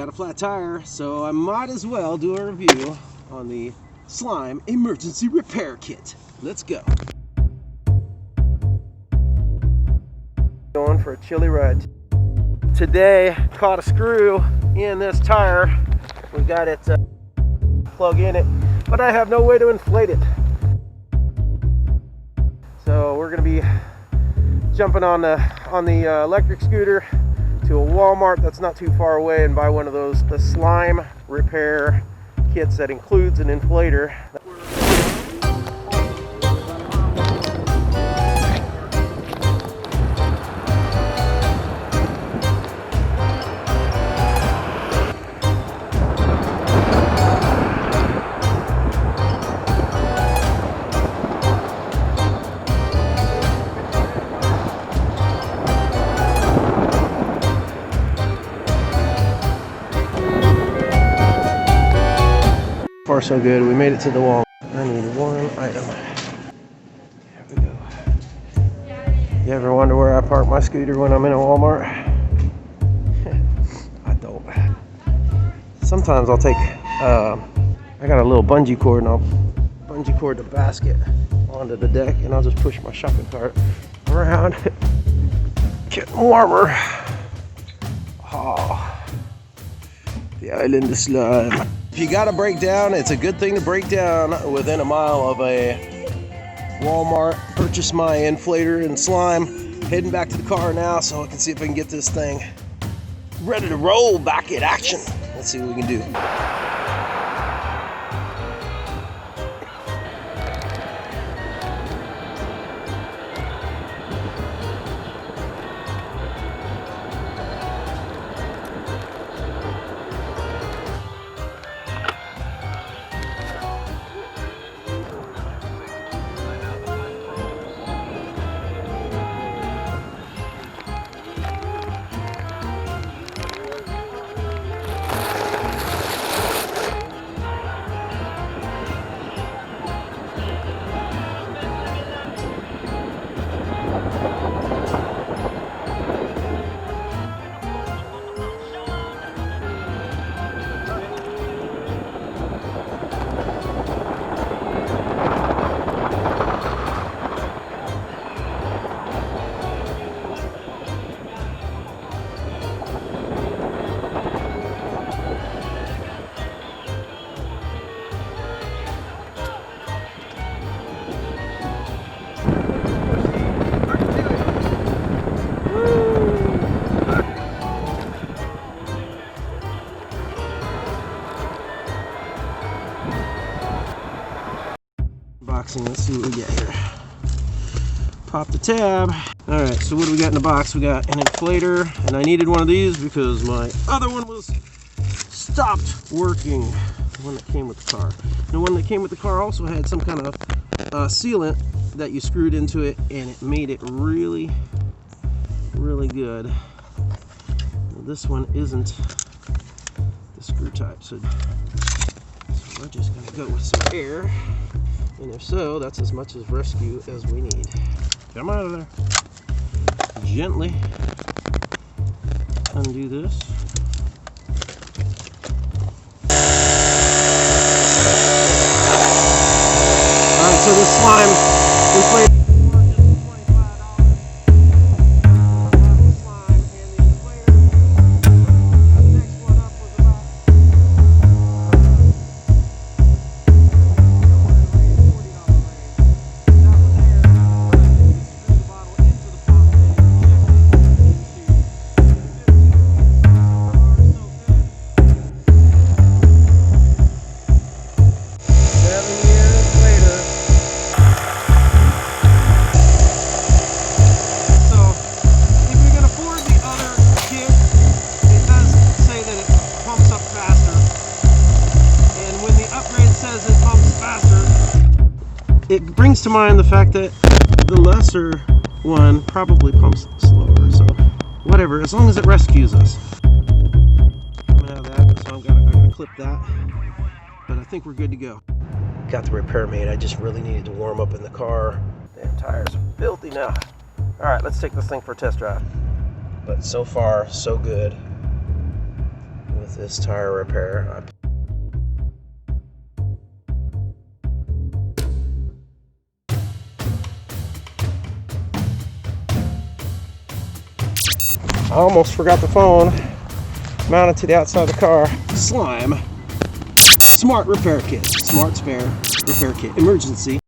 got a flat tire, so I might as well do a review on the Slime Emergency Repair Kit. Let's go. Going for a chilly ride. Today, caught a screw in this tire. We've got it plug in it, but I have no way to inflate it. So we're gonna be jumping on the electric scooter to a Walmart that's not too far away and buy one of those, the slime repair kits that includes an inflator. Far so good. We made it to the wall. I need one item. Here we go. You ever wonder where I park my scooter when I'm in a Walmart? I don't. Sometimes I'll take, I got a little bungee cord and I'll bungee cord the basket onto the deck and I'll just push my shopping cart around. Getting warmer. Oh, the island of slime. If you gotta break down, it's a good thing to break down within a mile of a Walmart. Purchase my inflator and slime. Heading back to the car now so I can see if I can get this thing ready to roll back in action. Let's see what we can do. Let's see what we get here. Pop the tab. All right, so what do we got in the box? We got an inflator, and I needed one of these because my other one was stopped working. The one that came with the car. The one that came with the car also had some kind of sealant that you screwed into it, and it made it really, really good. Well, this one isn't the screw type, so we're just gonna go with some air. And if so, that's as much as rescue as we need. Come out of there. Gently undo this. Alright, so this slime inflator. It brings to mind the fact that the lesser one probably pumps slower, so whatever, as long as it rescues us. Coming out of that, so I'm gonna clip that, but I think we're good to go. Got the repair made. I just really needed to warm up in the car. Damn tires are filthy now. All right, let's take this thing for a test drive. But so far, so good with with this tire repair. I almost forgot the phone mounted to the outside of the car. Slime. Smart repair kit. Smart spare repair kit. Emergency.